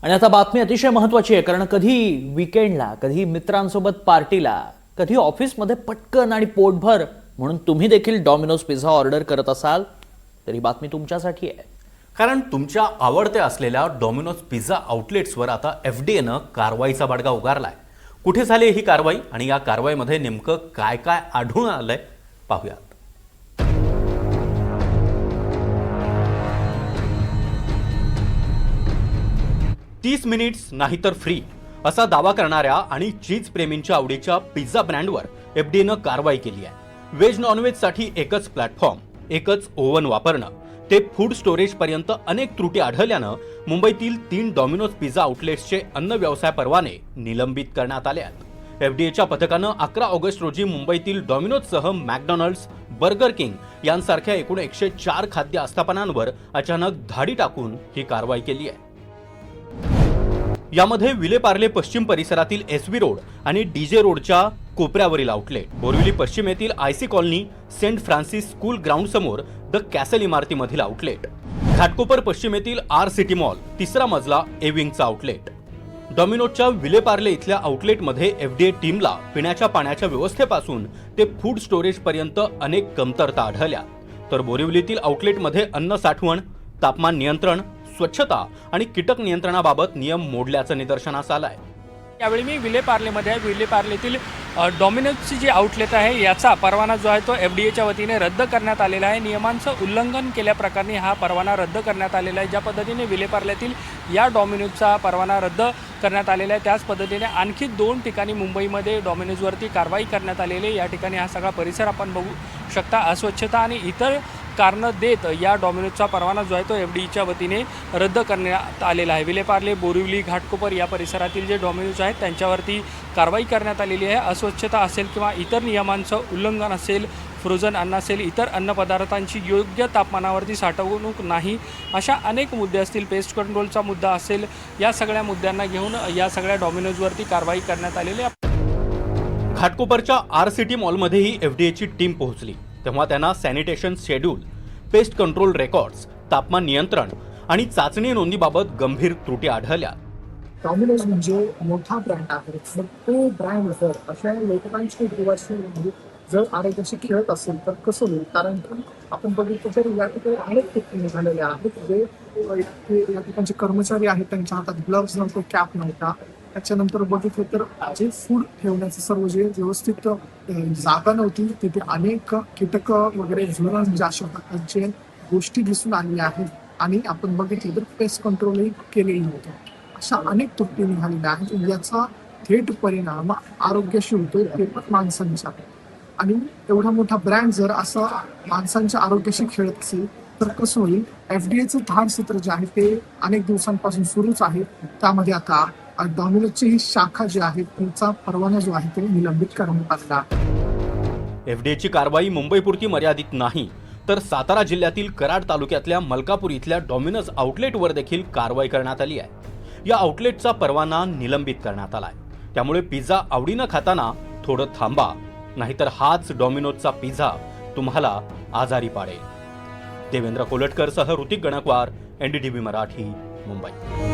आणि आता बातमी अतिशय महत्त्वाची आहे, कारण कधी वीकेंडला, कधी मित्रांसोबत पार्टीला, कधी ऑफिसमध्ये पटकन आणि पोटभर म्हणून तुम्ही देखील डॉमिनोज पिझ्झा ऑर्डर करत असाल तर ही बातमी तुमच्यासाठी आहे. कारण तुमच्या आवडत्या असलेल्या डॉमिनोज पिझ्झा आउटलेट्सवर आता FDAनं कारवाईचा बडगा उगारलाय. कुठे झाली ही कारवाई आणि या कारवाईमध्ये नेमकं काय काय आढळून आलंय पाहूयात. 30 मिनिट्स नाहीतर फ्री असा दावा करणाऱ्या आणि चीज प्रेमींच्या आवडीच्या पिझ्झा ब्रँडवर FDAनं कारवाई केली आहे. व्हेज नॉनव्हेजसाठी एकच प्लॅटफॉर्म, एकच ओव्हन वापरणं, ते फूड स्टोरेज पर्यंत अनेक त्रुटी आढळल्यानं मुंबईतील 3 डॉमिनोज पिझ्झा आउटलेट्सचे अन्न व्यवसाय परवाने निलंबित करण्यात आले आहेत. FDAच्या पथकानं 11 ऑगस्ट रोजी मुंबईतील डॉमिनोजसह मॅकडॉनल्ड्स, बर्गर किंग यांसारख्या एकूण 104 खाद्य आस्थापनांवर अचानक धाडी टाकून ही कारवाई केली आहे. यामध्ये विलेपार्ले पश्चिम परिसरातील SV रोड आणि DJ रोडच्या कोपऱ्यावरील आउटलेट, बोरिवली पश्चिम येथील IC colony, Saint Francis school ground समोर द कॅसल इमारतीमधील आउटलेट, घाटकोपर पश्चिम येथील R-City मॉल, 3रा मजला विंगचा आउटलेट. डॉमिनोजच्या विलेपार्ले इथल्या आउटलेटमध्ये FDA टीमला पिण्याच्या पाण्याच्या व्यवस्थेपासून ते फूड स्टोरेज पर्यंत अनेक कमतरता आढळल्या. तर बोरिवलीतील आउटलेटमध्ये अन्न साठवण, तापमान नियंत्रण, स्वच्छता आणि कीटक नियंत्रणाबाबत नियम मोडल्याचं निदर्शनास आलंय. यावेळी मी विलेपार्लेमध्ये आहे. विलेपार्लेतील डॉमिनोजची जी आउटलेट आहे याचा परवाना जो आहे तो FDAच्या वतीने रद्द करण्यात आलेला आहे. नियमांचं उल्लंघन केल्याप्रकरणी हा परवाना रद्द करण्यात आलेला आहे. ज्या पद्धतीने विलेपार्लेतील या डॉमिनोजचा परवाना रद्द करण्यात आलेला आहे त्याच पद्धतीने आणखी 2 ठिकाणी मुंबईमध्ये डॉमिनोजवरती कारवाई करण्यात आलेली आहे. या ठिकाणी हा सगळा परिसर आपण बघू शकता. अस्वच्छता आणि इतर कारणं देत या डॉमिनोजचा परवाना जो आहे तो FDAच्या वतीने रद्द करण्यात आलेला आहे. विलेपार्ले, बोरिवली, घाटकोपर या परिसरातील जे डॉमिनोज आहेत त्यांच्यावरती कारवाई करण्यात आलेली आहे. अस्वच्छता असेल किंवा इतर नियमांचं उल्लंघन असेल, फ्रोझन अन्न असेल, इतर अन्नपदार्थांची योग्य तापमानावरती साठवणूक नाही, अशा अनेक मुद्दे असतील, पेस्ट कंट्रोलचा मुद्दा असेल, या सगळ्या मुद्द्यांना घेऊन या सगळ्या डॉमिनोजवरती कारवाई करण्यात आलेली आहे. घाटकोपरच्या R-City मॉलमध्येही FDAची टीम पोहोचली तेव्हा त्यांना sanitation schedule, pest control records, तापमान नियंत्रण आणि चाचणी नोंदीबाबत गंभीर त्रुटी आढळल्या. डॉमिनोज म्हणजे मोठा ब्रँड आहे. मग तो ब्रँड जर अशा लोकांची जीवाशी जर आरोग्याशी खेळत असेल तर कसं होईल? कारण आपण बघितलं तर या ठिकाणी अनेक ठिकाणी झालेले आहेत जे या ठिकाणचे कर्मचारी आहेत त्यांच्या हातात ग्लव्स नव्हतो, कॅप नव्हता. त्याच्यानंतर बघितलं तर जे फूड ठेवण्याचं सर्व जे व्यवस्थित जागा नव्हती, तिथे अनेक कीटक वगैरे झुरळ म्हणजे अशा प्रकारचे गोष्टी दिसून आलेल्या आहेत. आणि आपण बघितलं तर पेस्ट कंट्रोलही केलेली नव्हतं. अशा अनेक त्रुटी निघालेल्या आहेत. याचा थेट परिणाम आरोग्याशी होतोय, ते पण माणसांच्या. आणि एवढा मोठा ब्रँड जर असं माणसांच्या आरोग्याशी खेळत असेल तर कसं होईल? FDAचं धाडसत्र जे आहे ते अनेक दिवसांपासून सुरूच आहे. त्यामध्ये आता डॉमिनोजची ही शाखा जी आहे तिचा परवाना जो आहे तो निलंबित करण्यात आलेला. FDAची कारवाई मुंबईपुरती मर्यादित नाही तर सातारा जिल्ह्यातील कराड तालुक्यातल्या मलकापूर इथल्या डॉमिनोज आउटलेटवर देखील कारवाई करण्यात आली आहे. या आउटलेटचा परवाना निलंबित करण्यात आलाय. त्यामुळे पिझ्झा आवडीनं खाताना थोडं थांबा, नाहीतर हाच डॉमिनोजचा पिझ्झा तुम्हाला आजारी पाडेल. देवेंद्र कोलटकरसह ऋतिक गणकवार, NDTV मराठी, मुंबई.